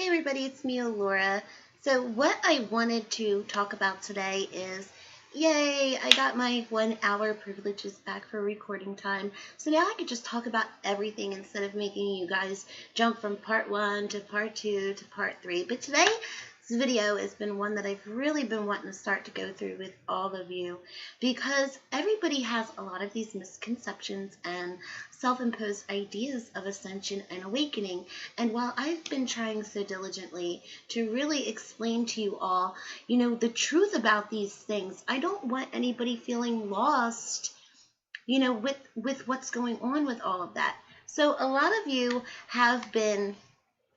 Hey everybody, it's me, Alura. So what I wanted to talk about today is, yay, I got my 1 hour privileges back for recording time. So now I could just talk about everything instead of making you guys jump from part 1 to part 2 to part 3. But today, this video has been one that I've really been wanting to start to go through with all of you because everybody has a lot of these misconceptions and self-imposed ideas of ascension and awakening. And while I've been trying so diligently to really explain to you all, the truth about these things, I don't want anybody feeling lost, with what's going on with all of that. So a lot of you have been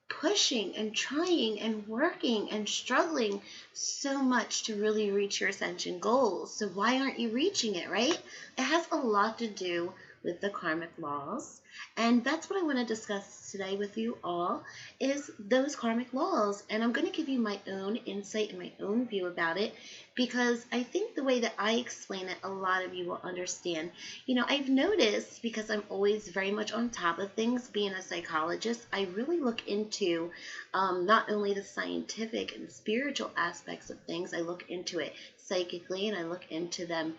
pushing and trying and working and struggling so much to really reach your ascension goals. So why aren't you reaching it, right? It has a lot to do with the karmic laws. And that's what I want to discuss today with you all, is those karmic laws. And I'm going to give you my own insight and my own view about it, because I think the way that I explain it, a lot of you will understand. I've noticed, because I'm always very much on top of things, being a psychologist, I really look into not only the scientific and spiritual aspects of things, I look into it psychically and I look into them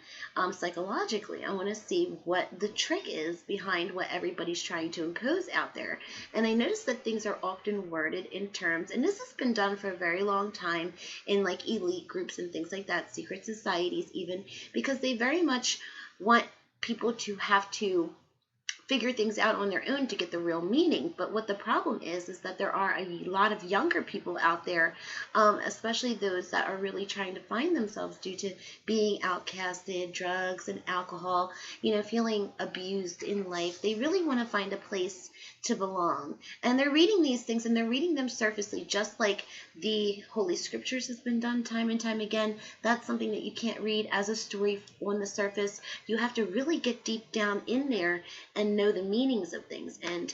psychologically. I want to see what the trick is behind what everybody's trying to impose out there. And I notice that things are often worded in terms, and this has been done for a very long time in like elite groups and things like that, secret societies even, because they very much want people to have to figure things out on their own to get the real meaning. But what the problem is that there are a lot of younger people out there, especially those that are really trying to find themselves due to being outcasted, drugs and alcohol, feeling abused in life. They really want to find a place to belong. And they're reading these things, and they're reading them surfacely, just like the Holy Scriptures has been done time and time again. That's something that you can't read as a story on the surface. You have to really get deep down in there and know the meanings of things. And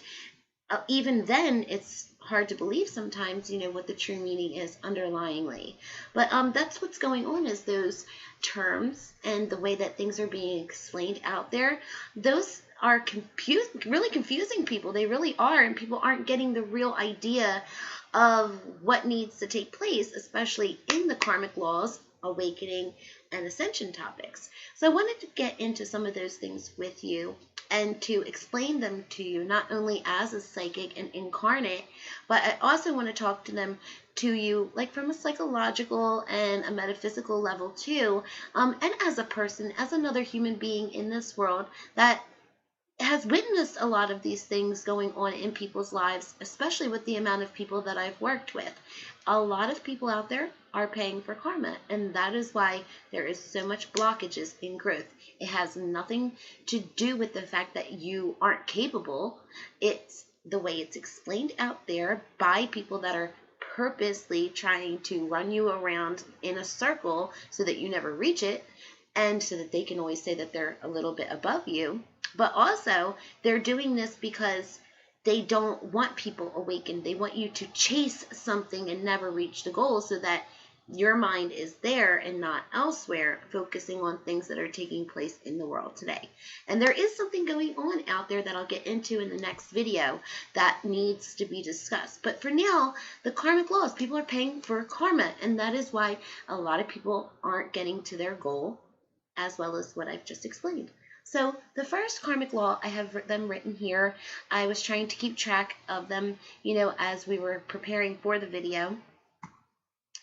even then, it's hard to believe sometimes, what the true meaning is underlyingly. But that's what's going on, is those terms and the way that things are being explained out there, those are really confusing people. They really are, and people aren't getting the real idea of what needs to take place, especially in the karmic laws, awakening, and ascension topics. So I wanted to get into some of those things with you and to explain them to you, not only as a psychic and incarnate, but I also want to talk to you like from a psychological and a metaphysical level too, and as a person, as another human being in this world that has witnessed a lot of these things going on in people's lives, especially with the amount of people that I've worked with. A lot of people out there are paying for karma, and that is why there is so much blockages in growth. It has nothing to do with the fact that you aren't capable. It's the way it's explained out there by people that are purposely trying to run you around in a circle so that you never reach it, and so that they can always say that they're a little bit above you. But also, they're doing this because they don't want people awakened. They want you to chase something and never reach the goal, so that your mind is there and not elsewhere, focusing on things that are taking place in the world today. And there is something going on out there that I'll get into in the next video that needs to be discussed. But for now, the karmic laws, people are paying for karma, and that is why a lot of people aren't getting to their goal, as well as what I've just explained. So the first karmic law, I have them written here. I was trying to keep track of them, as we were preparing for the video.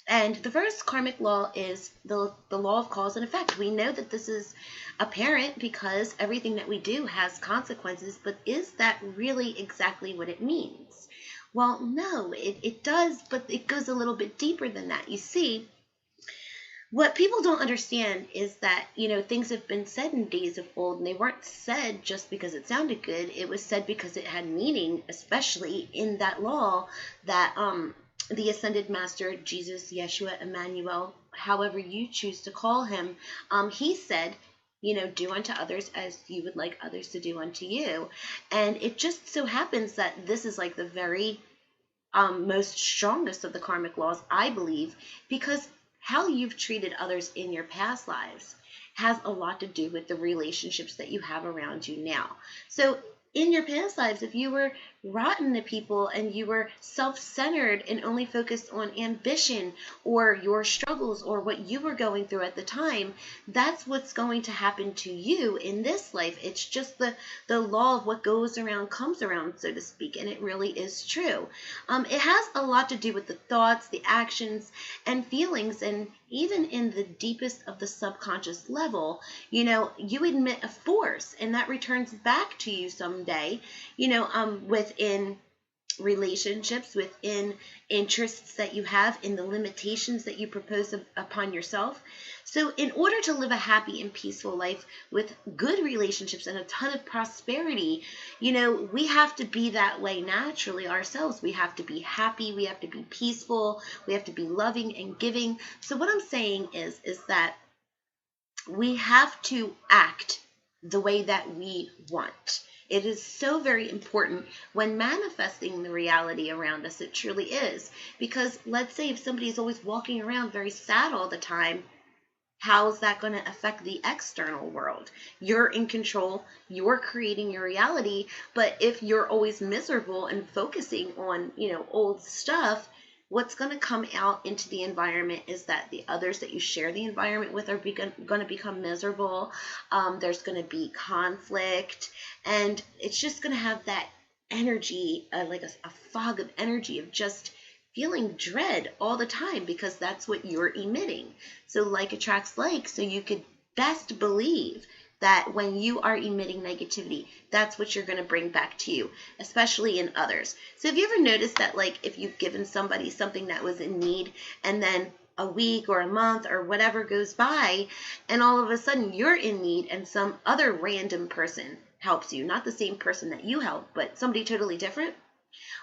And the first karmic law is the law of cause and effect. We know that this is apparent because everything that we do has consequences, but is that really exactly what it means? Well, no, it does, but it goes a little bit deeper than that. You see, what people don't understand is that, things have been said in days of old, and they weren't said just because it sounded good. It was said because it had meaning, especially in that law that the ascended master, Jesus, Yeshua, Emmanuel, however you choose to call him, he said, do unto others as you would like others to do unto you. And it just so happens that this is like the very most strongest of the karmic laws, I believe, because how you've treated others in your past lives has a lot to do with the relationships that you have around you now. So in your past lives, if you were rotten to people and you were self-centered and only focused on ambition or your struggles or what you were going through at the time, that's what's going to happen to you in this life. It's just the law of what goes around comes around, so to speak, and it really is true. It has a lot to do with the thoughts, the actions, and feelings, and even in the deepest of the subconscious level, you emit a force, and that returns back to you someday, within relationships, within interests that you have, in the limitations that you propose upon yourself. So in order to live a happy and peaceful life with good relationships and a ton of prosperity, we have to be that way naturally ourselves. We have to be happy, we have to be peaceful, we have to be loving and giving. So what I'm saying is that we have to act the way that we want. It is so very important when manifesting the reality around us. It truly is. Because let's say if somebody is always walking around very sad all the time, how is that going to affect the external world? You're in control. You're creating your reality. But if you're always miserable and focusing on, old stuff, what's going to come out into the environment is that the others that you share the environment with are going to become miserable. There's going to be conflict, and it's just going to have that energy, like a fog of energy of just feeling dread all the time, because that's what you're emitting. So like attracts like, so you could best believe that when you are emitting negativity, that's what you're going to bring back to you, especially in others. So have you ever noticed that, like, if you've given somebody something that was in need, and then a week or a month or whatever goes by, and all of a sudden you're in need and some other random person helps you, not the same person that you helped, but somebody totally different?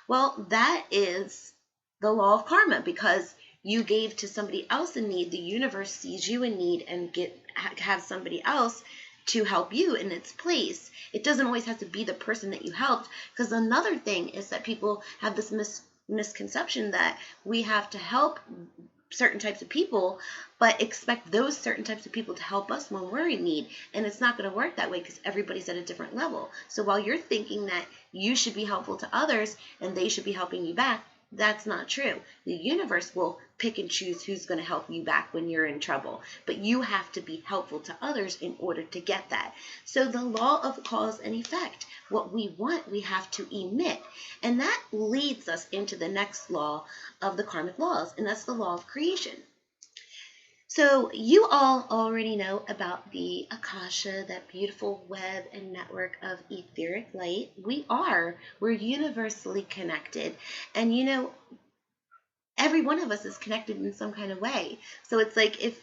Well, that is the law of karma, because you gave to somebody else in need. The universe sees you in need and have somebody else to help you in its place. It doesn't always have to be the person that you helped, because another thing is that people have this misconception that we have to help certain types of people, but expect those certain types of people to help us when we're in need. And it's not going to work that way, because everybody's at a different level. So while you're thinking that you should be helpful to others and they should be helping you back, that's not true. The universe will pick and choose who's going to help you back when you're in trouble. But you have to be helpful to others in order to get that. So the law of cause and effect, what we want, we have to emit. And that leads us into the next law of the karmic laws, and that's the law of creation. So you all already know about the Akasha, that beautiful web and network of etheric light. We're universally connected. And every one of us is connected in some kind of way. So it's like if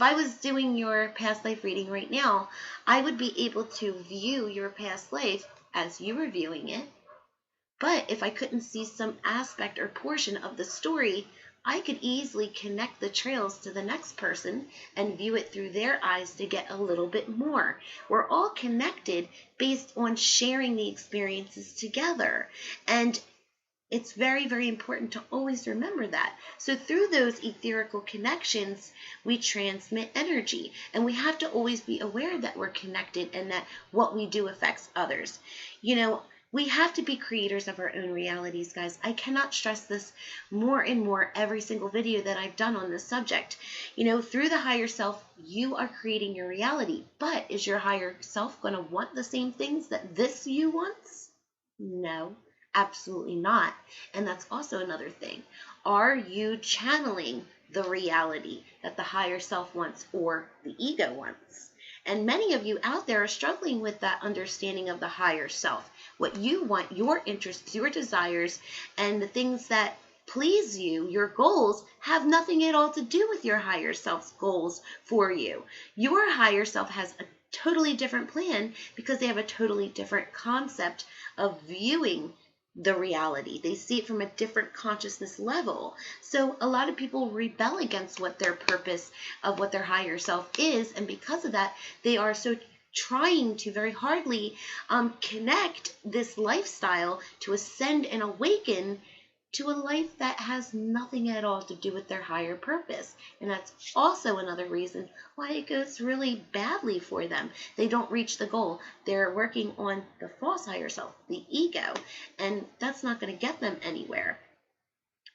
I was doing your past life reading right now, I would be able to view your past life as you were viewing it. But if I couldn't see some aspect or portion of the story, I could easily connect the trails to the next person and view it through their eyes to get a little bit more. We're all connected based on sharing the experiences together. And it's very, very important to always remember that. So through those etherical connections, we transmit energy. And we have to always be aware that we're connected and that what we do affects others. We have to be creators of our own realities, guys. I cannot stress this more and more every single video that I've done on this subject. Through the higher self, you are creating your reality. But is your higher self going to want the same things that this you wants? No, absolutely not. And that's also another thing. Are you channeling the reality that the higher self wants or the ego wants? And many of you out there are struggling with that understanding of the higher self. What you want, your interests, your desires, and the things that please you, your goals, have nothing at all to do with your higher self's goals for you. Your higher self has a totally different plan, because they have a totally different concept of viewing the reality. They see it from a different consciousness level. So a lot of people rebel against what their purpose of what their higher self is, and because of that, they are so trying to very hardly connect this lifestyle to ascend and awaken to a life that has nothing at all to do with their higher purpose. And that's also another reason why it goes really badly for them. They don't reach the goal. They're working on the false higher self, the ego, and that's not going to get them anywhere.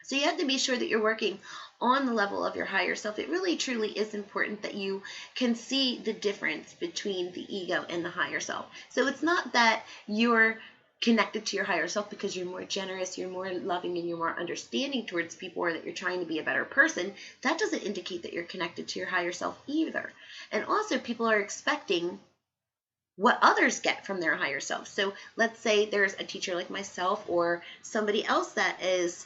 So you have to be sure that you're working on the level of your higher self. It really truly is important that you can see the difference between the ego and the higher self. So it's not that you're connected to your higher self because you're more generous, you're more loving, and you're more understanding towards people, or that you're trying to be a better person. That doesn't indicate that you're connected to your higher self either. And also, people are expecting what others get from their higher self. So let's say there's a teacher like myself or somebody else that is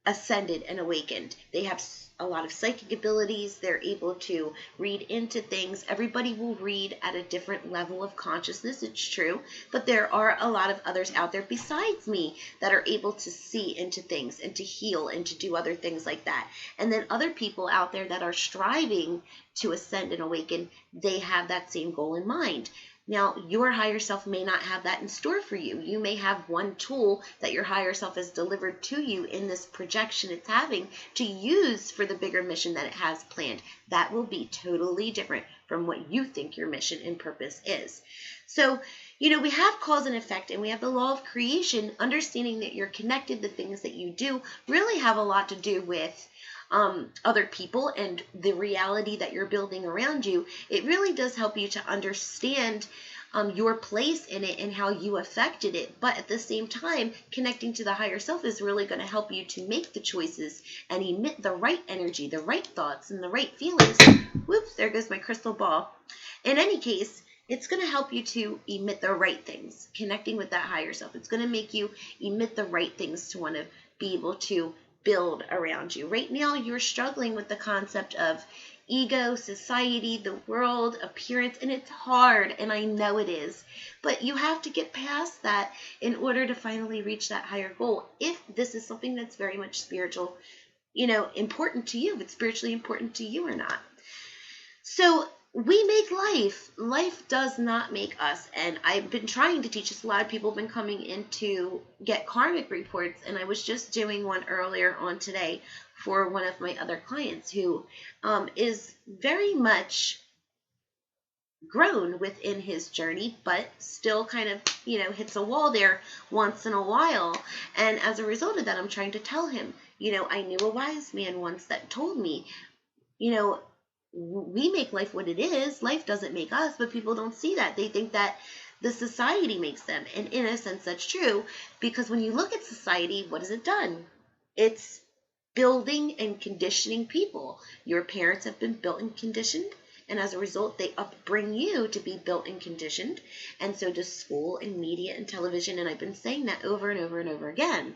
ascended and awakened. They have a lot of psychic abilities. They're able to read into things. Everybody will read at a different level of consciousness, it's true, but there are a lot of others out there besides me that are able to see into things and to heal and to do other things like that. And then other people out there that are striving to ascend and awaken, they have that same goal in mind. Now, your higher self may not have that in store for you. You may have one tool that your higher self has delivered to you in this projection it's having to use for the bigger mission that it has planned. That will be totally different from what you think your mission and purpose is. So, we have cause and effect, and we have the law of creation. Understanding that you're connected, the things that you do really have a lot to do with other people and the reality that you're building around you. It really does help you to understand your place in it and how you affected it. But at the same time, connecting to the higher self is really going to help you to make the choices and emit the right energy, the right thoughts, and the right feelings. Whoops, there goes my crystal ball. In any case, it's going to help you to emit the right things, connecting with that higher self. It's going to make you emit the right things to want to be able to build around you. Right now, you're struggling with the concept of ego, society, the world, appearance, and it's hard, and I know it is. But you have to get past that in order to finally reach that higher goal. If this is something that's very much spiritual, important to you, if it's spiritually important to you or not. So we make life. Life does not make us. And I've been trying to teach this. A lot of people have been coming in to get karmic reports. And I was just doing one earlier on today for one of my other clients who is very much grown within his journey, but still kind of, hits a wall there once in a while. And as a result of that, I'm trying to tell him, I knew a wise man once that told me, we make life what it is. Life doesn't make us, but people don't see that. They think that the society makes them. And in a sense, that's true, because when you look at society, what has it done? It's building and conditioning people. Your parents have been built and conditioned, and as a result, they upbring you to be built and conditioned. And so does school and media and television. And I've been saying that over and over and over again.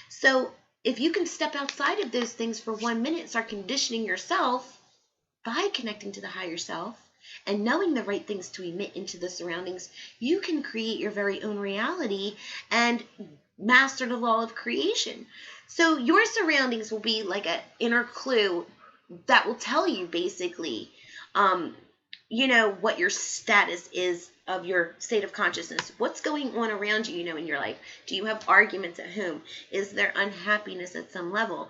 So if you can step outside of those things for 1 minute, start conditioning yourself by connecting to the higher self and knowing the right things to emit into the surroundings, you can create your very own reality and master the law of creation. So your surroundings will be like an inner clue that will tell you basically, what your status is of your state of consciousness. What's going on around you, in your life? Do you have arguments at home? Is there unhappiness at some level?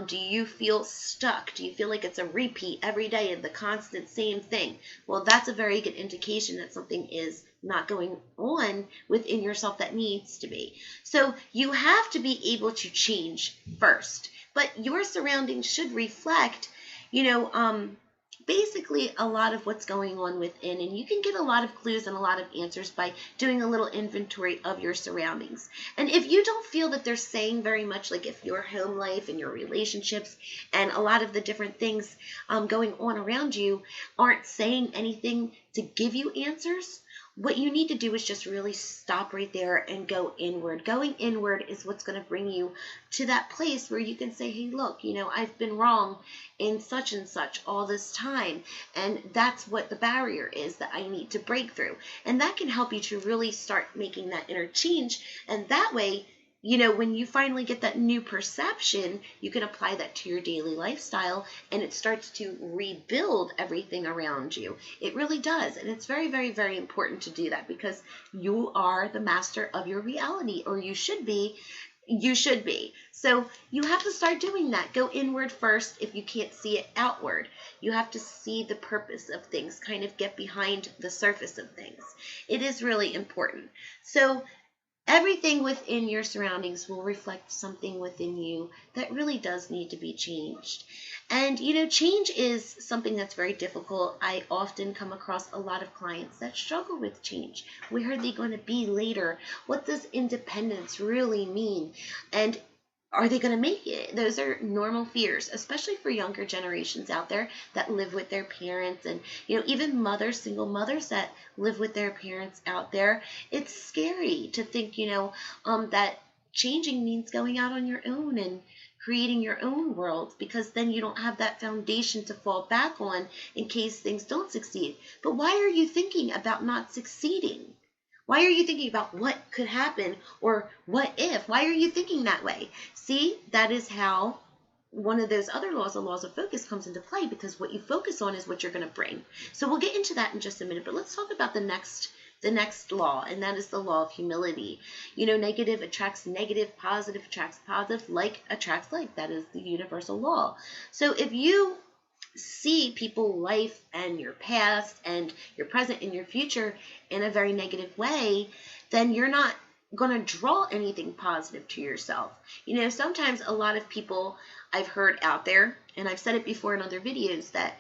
Do you feel stuck? Do you feel like it's a repeat every day of the constant same thing? Well, that's a very good indication that something is not going on within yourself that needs to be. So you have to be able to change first. But your surroundings should reflect, basically a lot of what's going on within, and you can get a lot of clues and a lot of answers by doing a little inventory of your surroundings. And if you don't feel that they're saying very much, like if your home life and your relationships and a lot of the different things going on around you aren't saying anything to give you answers, what you need to do is just really stop right there and go inward. Going inward is what's going to bring you to that place where you can say, hey, look, I've been wrong in such and such all this time. And that's what the barrier is that I need to break through. And that can help you to really start making that inner change. And that way, when you finally get that new perception, you can apply that to your daily lifestyle, and it starts to rebuild everything around you. It really does. And it's very, very, very important to do that, because you are the master of your reality, or you should be. You should be. So you have to start doing that. Go inward first if you can't see it outward. You have to see the purpose of things, kind of get behind the surface of things. It is really important. So everything within your surroundings will reflect something within you that really does need to be changed. And, change is something that's very difficult. I often come across a lot of clients that struggle with change. Where are they going to be later? What does independence really mean? And are they going to make it? Those are normal fears, especially for younger generations out there that live with their parents, and even mothers, single mothers that live with their parents out there. It's scary to think that changing means going out on your own and creating your own world, because then you don't have that foundation to fall back on in case things don't succeed. But why are you thinking about not succeeding? Why are you thinking about what could happen or what if? Why are you thinking that way? See, that is how one of those other laws, the laws of focus, comes into play, because what you focus on is what you're going to bring. So we'll get into that in just a minute, but let's talk about the next law, and that is the law of humility. Negative attracts negative, positive attracts positive, like attracts like. That is the universal law. So if you see people, life, and your past and your present and your future in a very negative way, then you're not going to draw anything positive to yourself. Sometimes a lot of people I've heard out there, and I've said it before in other videos, that,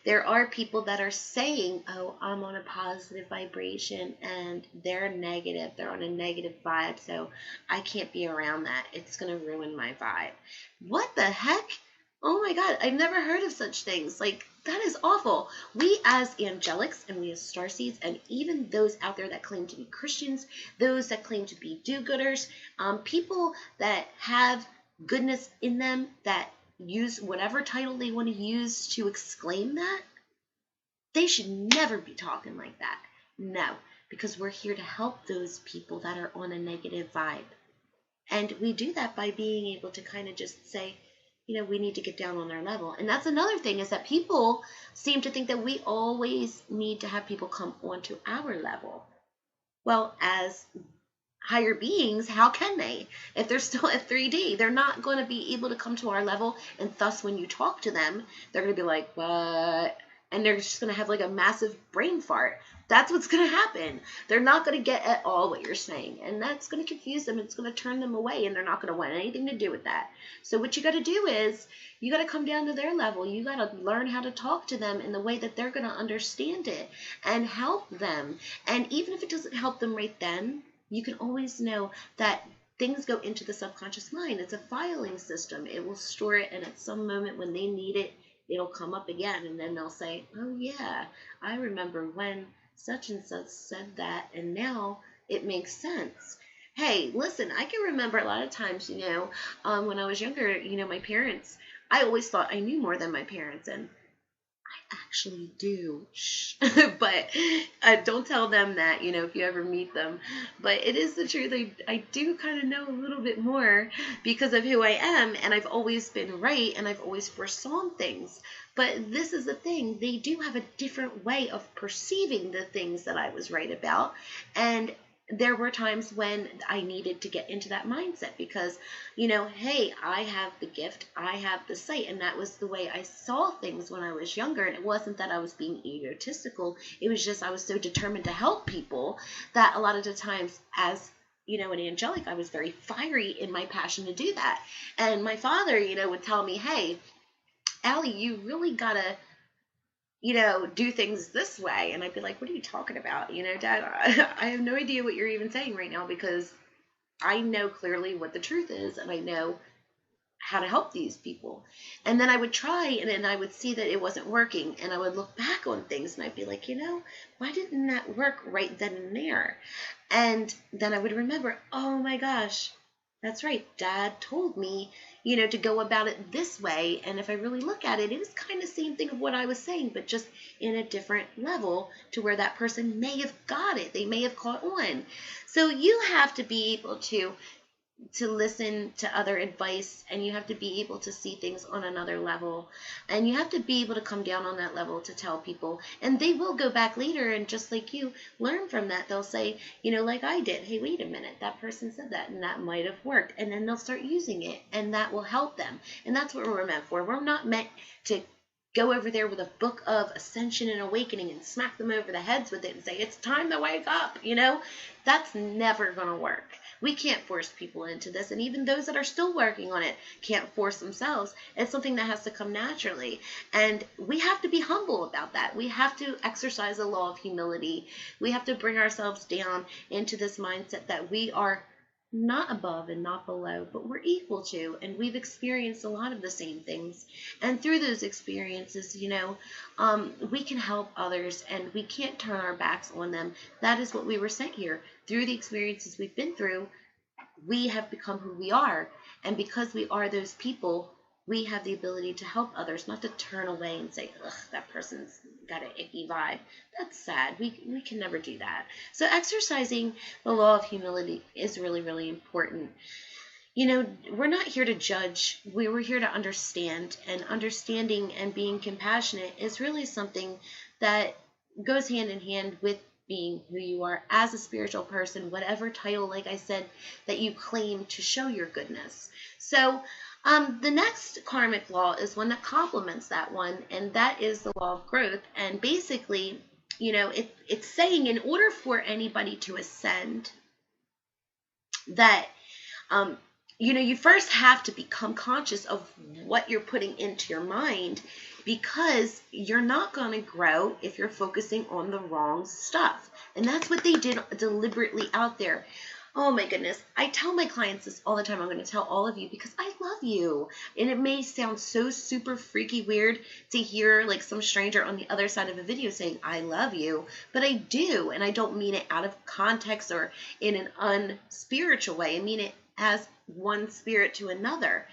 there are people that are saying, oh, I'm on a positive vibration, and they're negative. They're on a negative vibe, so I can't be around that. It's going to ruin my vibe. What the heck? Oh my God, I've never heard of such things. Like, that is awful. We as angelics and we as starseeds, and even those out there that claim to be Christians, those that claim to be do-gooders, people that have goodness in them, that use whatever title they want to use to exclaim that, they should never be talking like that. No, because we're here to help those people that are on a negative vibe. And we do that by being able to kind of just say, we need to get down on their level. And that's another thing, is that people seem to think that we always need to have people come onto our level. Well, as higher beings, how can they? If they're still at 3D, they're not going to be able to come to our level. And thus, when you talk to them, they're going to be like, what? And they're just going to have like a massive brain fart. That's what's going to happen. They're not going to get at all what you're saying. And that's going to confuse them. It's going to turn them away, and they're not going to want anything to do with that. So what you got to do is you got to come down to their level. You got to learn how to talk to them in the way that they're going to understand it and help them. And even if it doesn't help them right then, you can always know that things go into the subconscious mind. It's a filing system. It will store it, and at some moment when they need it, it'll come up again, and then they'll say, oh yeah, I remember when such and such said that, and now it makes sense. Hey, listen, I can remember a lot of times, when I was younger, my parents, I always thought I knew more than my parents, and I actually do. Shh. But don't tell them that, if you ever meet them. But it is the truth. I do kind of know a little bit more because of who I am, and I've always been right, and I've always foresawn things. But this is the thing. They do have a different way of perceiving the things that I was right about. And there were times when I needed to get into that mindset because, hey, I have the gift, I have the sight, and that was the way I saw things when I was younger. And it wasn't that I was being egotistical. It was just I was so determined to help people that a lot of the times, as an angelic, I was very fiery in my passion to do that. And my father, would tell me, hey, Allie, you really gotta do things this way. And I'd be like, what are you talking about? Dad, I have no idea what you're even saying right now, because I know clearly what the truth is, and I know how to help these people. And then I would try, and then I would see that it wasn't working, and I would look back on things, and I'd be like, why didn't that work right then and there? And then I would remember, oh my gosh, that's right, Dad told me, to go about it this way. And if I really look at it, it was kind of the same thing of what I was saying, but just in a different level to where that person may have got it. They may have caught on. So you have to be able to to listen to other advice, and you have to be able to see things on another level, and you have to be able to come down on that level to tell people, and they will go back later and just like you learn from that. They'll say, like I did, hey, wait a minute, that person said that and that might have worked, and then they'll start using it and that will help them. And that's what we're meant for. We're not meant to go over there with a book of Ascension and Awakening and smack them over the heads with it and say, it's time to wake up. That's never going to work. We can't force people into this, and even those that are still working on it can't force themselves. It's something that has to come naturally, and we have to be humble about that. We have to exercise the law of humility. We have to bring ourselves down into this mindset that we are not above and not below, but we're equal to, and we've experienced a lot of the same things. And through those experiences, we can help others, and we can't turn our backs on them. That is what we were sent here. Through the experiences we've been through, we have become who we are. And because we are those people, we have the ability to help others, not to turn away and say, ugh, that person's got an icky vibe. That's sad. We can never do that. So exercising the law of humility is really, really important. We're not here to judge. We were here to understand, and understanding and being compassionate is really something that goes hand in hand with being who you are as a spiritual person, whatever title, like I said, that you claim to show your goodness. So the next karmic law is one that complements that one, and that is the law of growth. And basically, it's saying in order for anybody to ascend, that you first have to become conscious of what you're putting into your mind, because you're not going to grow if you're focusing on the wrong stuff. And that's what they did deliberately out there. Oh my goodness. I tell my clients this all the time. I'm going to tell all of you because I love you. And it may sound so super freaky weird to hear like some stranger on the other side of a video saying, I love you. But I do. And I don't mean it out of context or in an unspiritual way. I mean it as one spirit to another.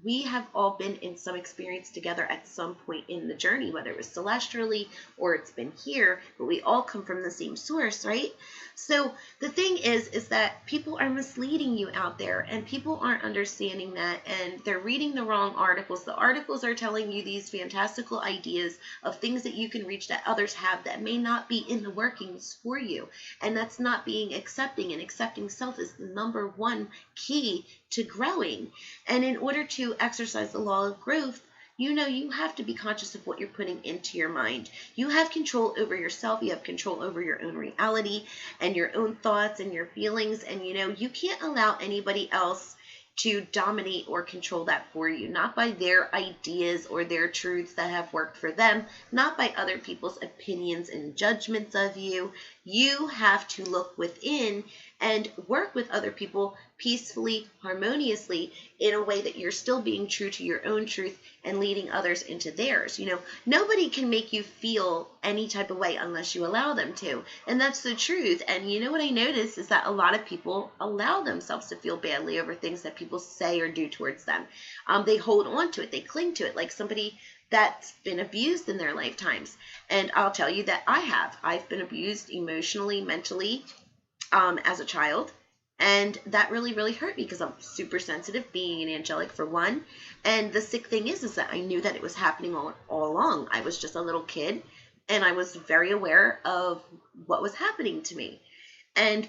We have all been in some experience together at some point in the journey, whether it was celestially or it's been here, but we all come from the same source, right? So the thing is that people are misleading you out there, and people aren't understanding that, and they're reading the wrong articles. The articles are telling you these fantastical ideas of things that you can reach that others have that may not be in the workings for you. And that's not being accepting, and accepting self is the number one key to growing. And in order to exercise the law of growth, you have to be conscious of what you're putting into your mind. You have control over yourself. You have control over your own reality and your own thoughts and your feelings. And, you can't allow anybody else to dominate or control that for you, not by their ideas or their truths that have worked for them, not by other people's opinions and judgments of you. You have to look within and work with other people peacefully, harmoniously, in a way that you're still being true to your own truth and leading others into theirs. Nobody can make you feel any type of way unless you allow them to. And that's the truth. And what I notice is that a lot of people allow themselves to feel badly over things that people say or do towards them. They hold on to it. They cling to it like somebody that's been abused in their lifetimes. And I'll tell you that I've been abused emotionally, mentally, as a child. And that really, really hurt me because I'm super sensitive, being an angelic for one. And the sick thing is that I knew that it was happening all along. I was just a little kid, and I was very aware of what was happening to me. And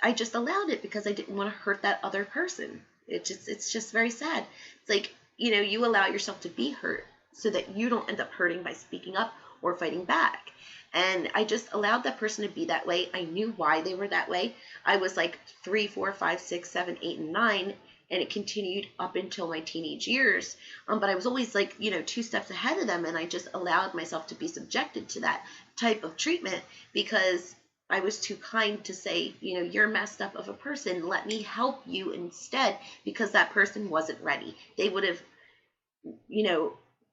I just allowed it because I didn't want to hurt that other person. It's just very sad. It's like, you allow yourself to be hurt so that you don't end up hurting by speaking up or fighting back. And I just allowed that person to be that way. I knew why they were that way. I was like 3, 4, 5, 6, 7, 8, and 9, and it continued up until my teenage years. But I was always like, 2 steps ahead of them, and I just allowed myself to be subjected to that type of treatment because I was too kind to say, you're messed up of a person. Let me help you instead, because that person wasn't ready. They would have,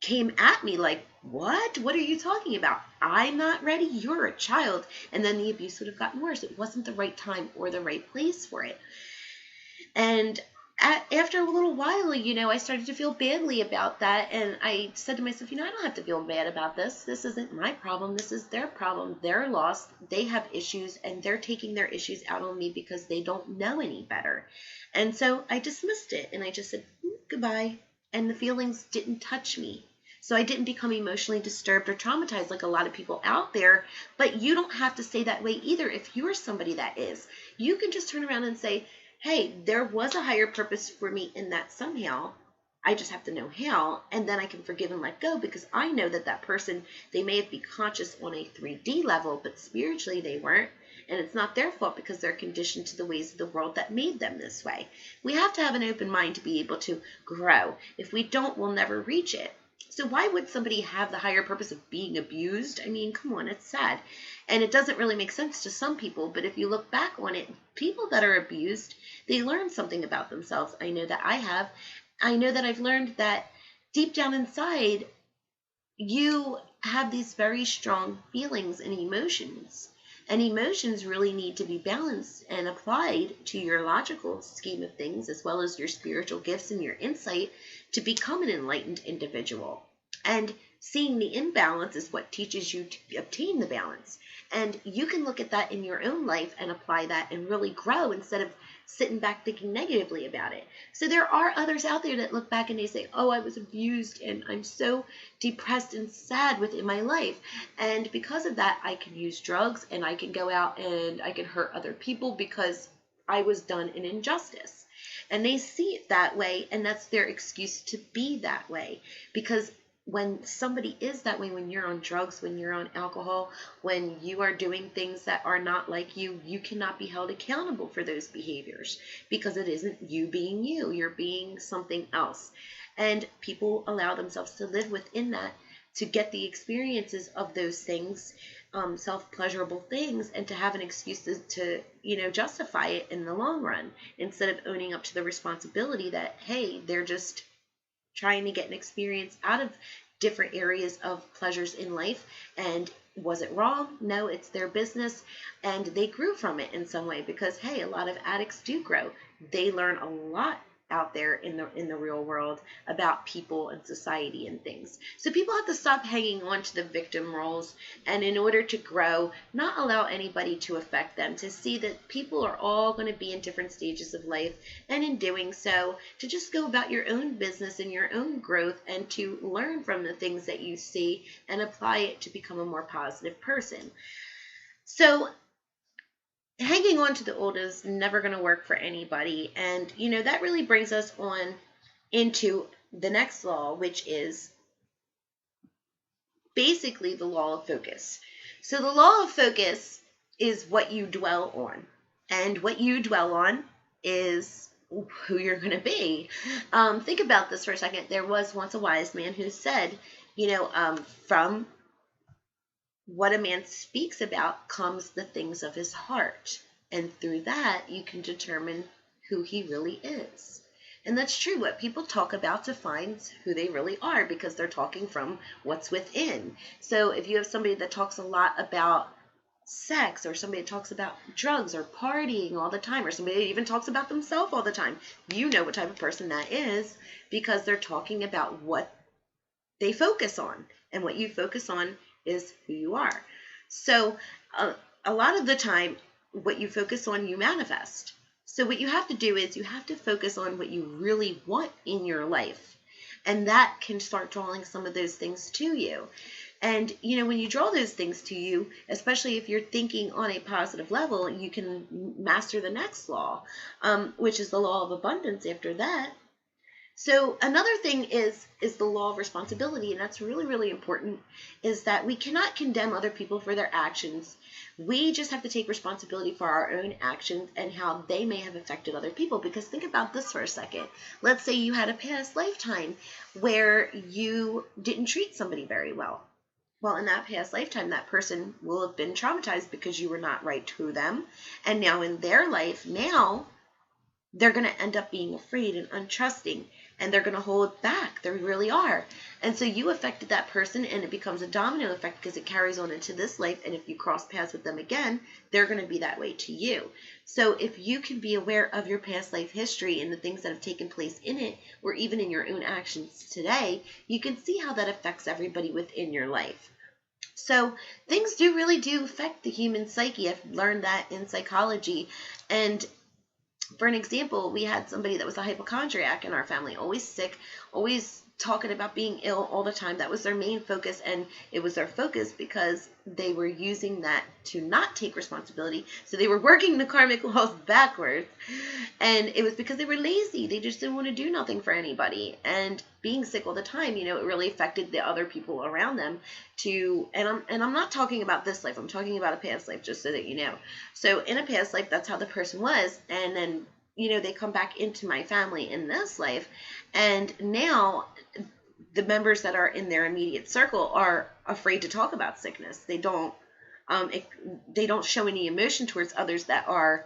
came at me like, what are you talking about? I'm not ready. You're a child. And then the abuse would have gotten worse. It wasn't the right time or the right place for it. And after a little while, I started to feel badly about that. And I said to myself, I don't have to feel bad about this. This isn't my problem. This is their problem. They're lost. They have issues, and they're taking their issues out on me because they don't know any better. And so I dismissed it, and I just said, goodbye. And the feelings didn't touch me. So I didn't become emotionally disturbed or traumatized like a lot of people out there. But you don't have to stay that way either if you're somebody that is. You can just turn around and say, hey, there was a higher purpose for me in that somehow. I just have to know how, and then I can forgive and let go, because I know that that person, they may have been conscious on a 3D level, but spiritually they weren't. And it's not their fault because they're conditioned to the ways of the world that made them this way. We have to have an open mind to be able to grow. If we don't, we'll never reach it. So why would somebody have the higher purpose of being abused? I mean, come on, it's sad. And it doesn't really make sense to some people, but if you look back on it, people that are abused, they learn something about themselves. I know that I have. I know that I've learned that deep down inside, you have these very strong feelings and emotions. And emotions really need to be balanced and applied to your logical scheme of things, as well as your spiritual gifts and your insight to become an enlightened individual. And seeing the imbalance is what teaches you to obtain the balance. And you can look at that in your own life and apply that and really grow instead of sitting back thinking negatively about it. So there are others out there that look back and they say, oh, I was abused and I'm so depressed and sad within my life. And because of that, I can use drugs and I can go out and I can hurt other people because I was done an injustice. And they see it that way, and that's their excuse to be that way. Because when somebody is that way, when you're on drugs, when you're on alcohol, when you are doing things that are not like you, you cannot be held accountable for those behaviors because it isn't you being you. You're being something else. And people allow themselves to live within that to get the experiences of those things, self-pleasurable things, and to have an excuse to justify it in the long run instead of owning up to the responsibility that, hey, they're just trying to get an experience out of different areas of pleasures in life. And was it wrong? No, it's their business. And they grew from it in some way because, hey, a lot of addicts do grow. They learn a lot out there in the real world about people and society and things. So people have to stop hanging on to the victim roles, and in order to grow, not allow anybody to affect them, to see that people are all going to be in different stages of life, and in doing so, to just go about your own business and your own growth and to learn from the things that you see and apply it to become a more positive person. So hanging on to the old is never going to work for anybody. And, that really brings us on into the next law, which is basically the law of focus. So the law of focus is what you dwell on. And what you dwell on is who you're going to be. Think about this for a second. There was once a wise man who said, from what a man speaks about comes the things of his heart. And through that, you can determine who he really is. And that's true. What people talk about defines who they really are because they're talking from what's within. So if you have somebody that talks a lot about sex, or somebody that talks about drugs or partying all the time, or somebody that even talks about themselves all the time, you know what type of person that is because they're talking about what they focus on. And what you focus on is who you are. So a lot of the time, what you focus on, you manifest. So what you have to do is you have to focus on what you really want in your life. And that can start drawing some of those things to you. And, when you draw those things to you, especially if you're thinking on a positive level, you can master the next law, which is the law of abundance after that. So another thing is the law of responsibility, and that's really, really important, is that we cannot condemn other people for their actions. We just have to take responsibility for our own actions and how they may have affected other people. Because think about this for a second. Let's say you had a past lifetime where you didn't treat somebody very well. Well, in that past lifetime, that person will have been traumatized because you were not right to them. And now in their life, now they're going to end up being afraid and untrusting. and they're going to hold back. They really are. And so you affected that person, and it becomes a domino effect because it carries on into this life. And if you cross paths with them again, they're going to be that way to you. So if you can be aware of your past life history and the things that have taken place in it, or even in your own actions today, you can see how that affects everybody within your life. So things really do affect the human psyche. I've learned that in psychology. And for an example, we had somebody that was a hypochondriac in our family, always sick, always talking about being ill all the time. That was their main focus, and it was their focus because they were using that to not take responsibility. So they were working the karmic laws backwards, and it was because they were lazy. They just didn't want to do nothing for anybody, and being sick all the time, it really affected the other people around them and I'm not talking about this life. I'm talking about a past life, just so that you know. So in a past life, that's how the person was, and then they come back into my family in this life, and now the members that are in their immediate circle are afraid to talk about sickness. They don't show any emotion towards others that are,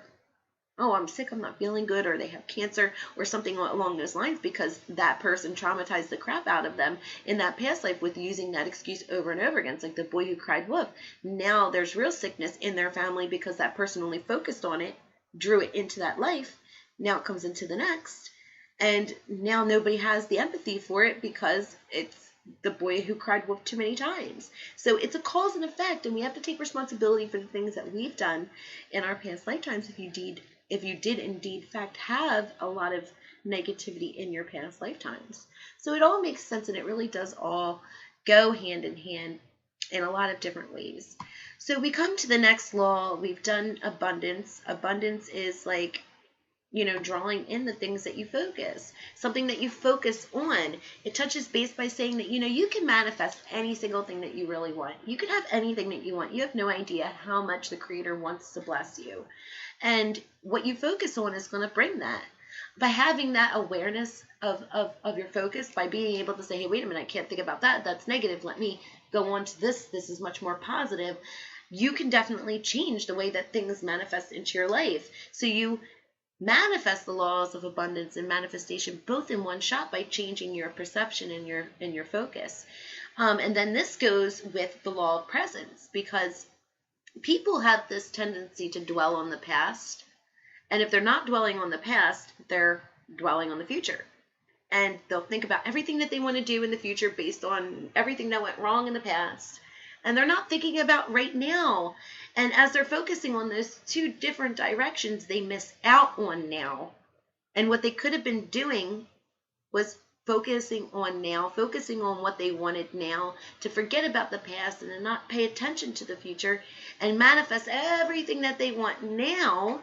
oh, I'm sick, I'm not feeling good, or they have cancer or something along those lines, because that person traumatized the crap out of them in that past life with using that excuse over and over again. It's like the boy who cried wolf. Now there's real sickness in their family because that person only focused on it, drew it into that life. Now it comes into the next. And now nobody has the empathy for it because it's the boy who cried wolf too many times. So it's a cause and effect, and we have to take responsibility for the things that we've done in our past lifetimes if you did indeed fact have a lot of negativity in your past lifetimes. So it all makes sense, and it really does all go hand in hand in a lot of different ways. So we come to the next law. We've done abundance. Abundance is like, drawing in the things that you focus, something that you focus on. It touches base by saying that, you can manifest any single thing that you really want. You can have anything that you want. You have no idea how much the Creator wants to bless you. And what you focus on is going to bring that. By having that awareness of your focus, by being able to say, hey, wait a minute, I can't think about that. That's negative. Let me go on to this. This is much more positive. You can definitely change the way that things manifest into your life. So you manifest the laws of abundance and manifestation both in one shot by changing your perception and your focus. And then this goes with the law of presence, because people have this tendency to dwell on the past. And if they're not dwelling on the past, they're dwelling on the future. And they'll think about everything that they want to do in the future based on everything that went wrong in the past. And they're not thinking about right now. And as they're focusing on those two different directions, they miss out on now. And what they could have been doing was focusing on now, focusing on what they wanted now, to forget about the past and to not pay attention to the future and manifest everything that they want now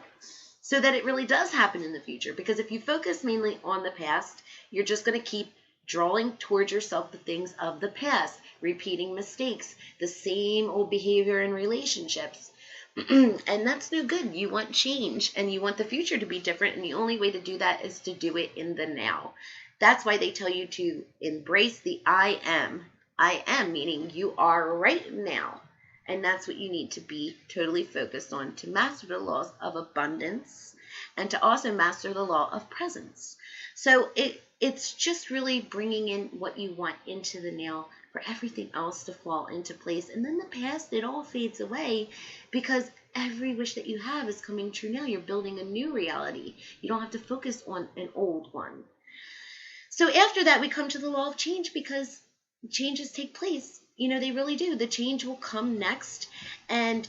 so that it really does happen in the future. Because if you focus mainly on the past, you're just going to keep drawing towards yourself the things of the past, repeating mistakes, the same old behavior in relationships. And that's no good. You want change, and you want the future to be different, and the only way to do that is to do it in the now. That's why they tell you to embrace the I am. I am meaning you are right now. And that's what you need to be totally focused on to master the laws of abundance and to also master the law of presence. So it's just really bringing in what you want into the now for everything else to fall into place. And then the past, it all fades away because every wish that you have is coming true now. You're building a new reality. You don't have to focus on an old one. So after that, we come to the law of change, because changes take place. They really do. The change will come next. And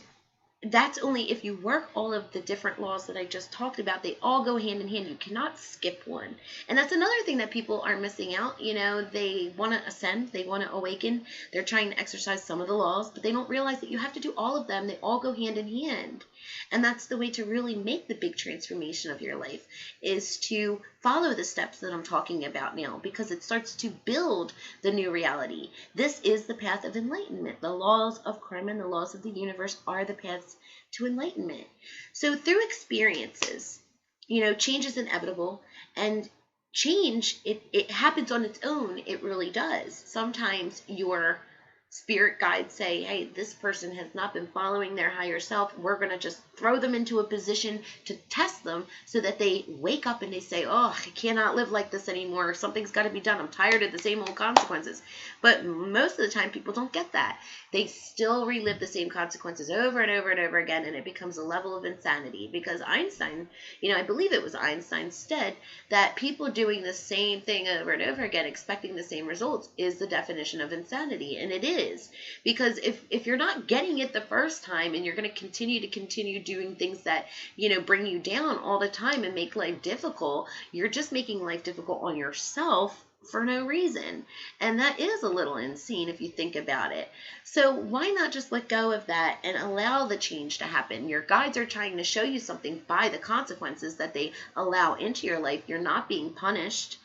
that's only if you work all of the different laws that I just talked about. They all go hand in hand. You cannot skip one. And that's another thing that people are missing out. They want to ascend. They want to awaken. They're trying to exercise some of the laws, but they don't realize that you have to do all of them. They all go hand in hand. And that's the way to really make the big transformation of your life, is to follow the steps that I'm talking about now, because it starts to build the new reality. This is the path of enlightenment. The laws of karma and the laws of the universe are the paths to enlightenment. So through experiences, change is inevitable, and change, it happens on its own. It really does. Sometimes your spirit guides say, hey, this person has not been following their higher self. We're going to just throw them into a position to test them so that they wake up and they say, oh, I cannot live like this anymore. Something's got to be done. I'm tired of the same old consequences. But most of the time, people don't get that. They still relive the same consequences over and over and over again, and it becomes a level of insanity. Because Einstein, I believe it was Einstein said that people doing the same thing over and over again, expecting the same results, is the definition of insanity. And it is. Because if you're not getting it the first time and you're going to continue doing things that, bring you down all the time and make life difficult, you're just making life difficult on yourself for no reason. And that is a little insane if you think about it. So why not just let go of that and allow the change to happen? Your guides are trying to show you something by the consequences that they allow into your life. You're not being punished.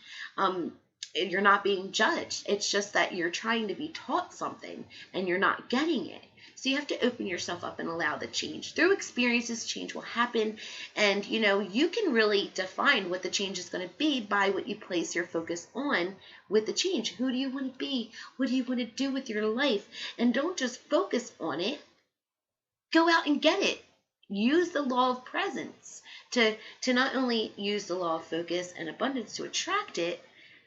You're not being judged. It's just that you're trying to be taught something and you're not getting it. So you have to open yourself up and allow the change. Through experiences, change will happen. And, you can really define what the change is going to be by what you place your focus on with the change. Who do you want to be? What do you want to do with your life? And don't just focus on it. Go out and get it. Use the law of presence to not only use the law of focus and abundance to attract it,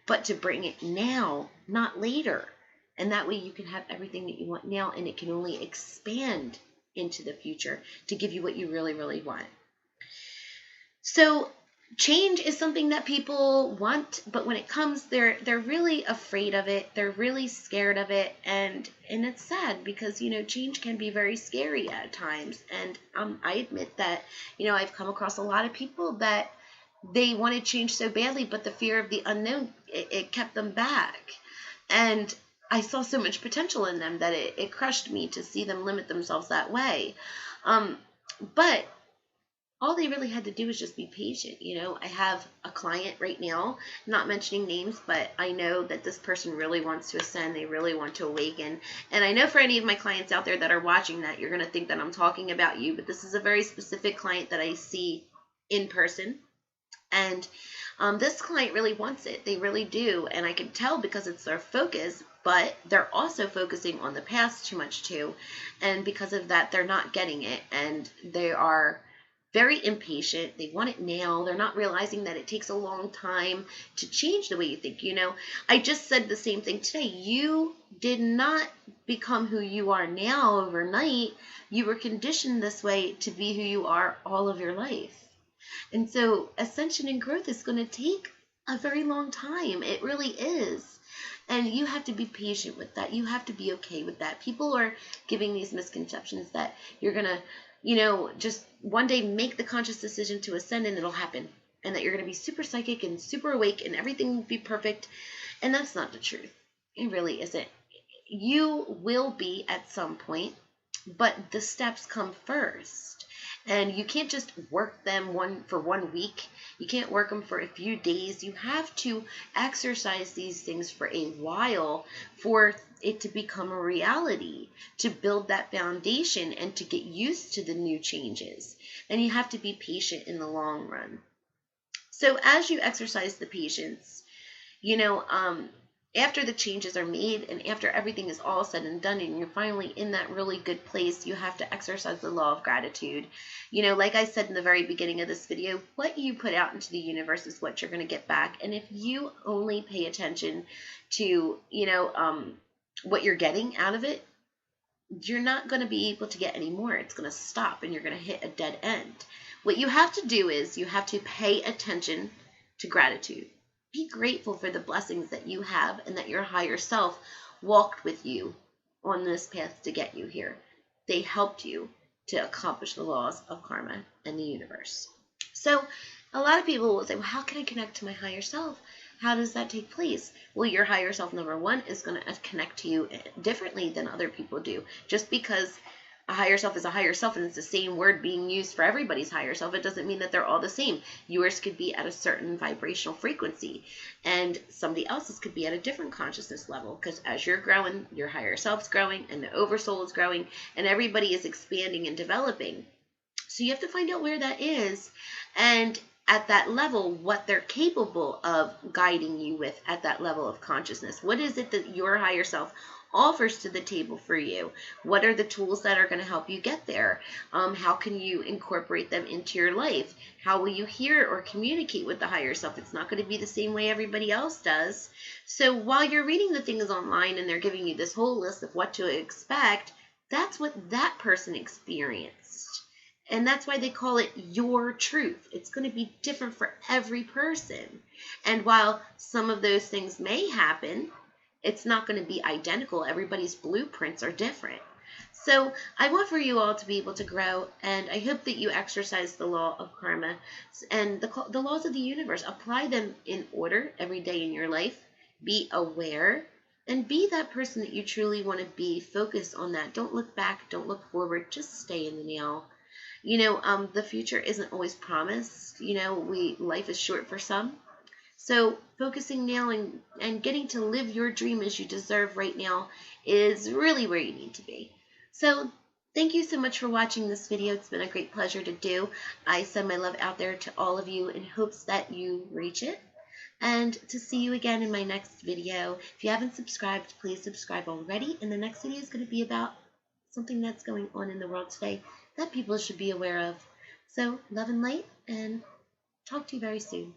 but to bring it now, not later. And that way you can have everything that you want now, and it can only expand into the future to give you what you really, really want. So change is something that people want, but when it comes, they're really afraid of it. They're really scared of it, and it's sad because, change can be very scary at times. And I admit that, I've come across a lot of people that they wanted change so badly, but the fear of the unknown, it kept them back. And I saw so much potential in them that it crushed me to see them limit themselves that way. But all they really had to do was just be patient. I have a client right now, not mentioning names, but I know that this person really wants to ascend. They really want to awaken. And I know for any of my clients out there that are watching that, you're going to think that I'm talking about you, but this is a very specific client that I see in person. And this client really wants it. They really do. And I can tell because it's their focus, but they're also focusing on the past too much too. And because of that, they're not getting it. And they are very impatient. They want it now. They're not realizing that it takes a long time to change the way you think. I just said the same thing today. You did not become who you are now overnight. You were conditioned this way to be who you are all of your life. And so ascension and growth is going to take a very long time. It really is. And you have to be patient with that. You have to be okay with that. People are giving these misconceptions that you're going to, just one day make the conscious decision to ascend and it'll happen. And that you're going to be super psychic and super awake and everything will be perfect. And that's not the truth. It really isn't. You will be at some point, but the steps come first. And you can't just work them for 1 week. You can't work them for a few days. You have to exercise these things for a while for it to become a reality, to build that foundation and to get used to the new changes. And you have to be patient in the long run. So as you exercise the patience, after the changes are made and after everything is all said and done and you're finally in that really good place, you have to exercise the law of gratitude. Like I said in the very beginning of this video, what you put out into the universe is what you're going to get back. And if you only pay attention to, what you're getting out of it, you're not going to be able to get any more. It's going to stop and you're going to hit a dead end. What you have to do is you have to pay attention to gratitude. Be grateful for the blessings that you have and that your higher self walked with you on this path to get you here. They helped you to accomplish the laws of karma and the universe. So a lot of people will say, well, how can I connect to my higher self? How does that take place? Well, your higher self, number one, is going to connect to you differently than other people do. Just because a higher self is a higher self and it's the same word being used for everybody's higher self, it doesn't mean that they're all the same. Yours could be at a certain vibrational frequency and somebody else's could be at a different consciousness level, because as you're growing, your higher self's growing and the oversoul is growing and everybody is expanding and developing. So you have to find out where that is and at that level what they're capable of guiding you with at that level of consciousness. What is it that your higher self offers to the table for you? What are the tools that are going to help you get there? How can you incorporate them into your life? How will you hear or communicate with the higher self? It's not going to be the same way everybody else does. So while you're reading the things online and they're giving you this whole list of what to expect, that's what that person experienced. And that's why they call it your truth. It's going to be different for every person. And while some of those things may happen, it's not going to be identical. Everybody's blueprints are different. So I want for you all to be able to grow, and I hope that you exercise the law of karma and the laws of the universe. Apply them in order every day in your life. Be aware and be that person that you truly want to be. Focus on that. Don't look back. Don't look forward. Just stay in the now. The future isn't always promised. Life is short for some. So focusing now and getting to live your dream as you deserve right now is really where you need to be. So thank you so much for watching this video. It's been a great pleasure to do. I send my love out there to all of you in hopes that you reach it. And to see you again in my next video. If you haven't subscribed, please subscribe already. And the next video is going to be about something that's going on in the world today that people should be aware of. So love and light, and talk to you very soon.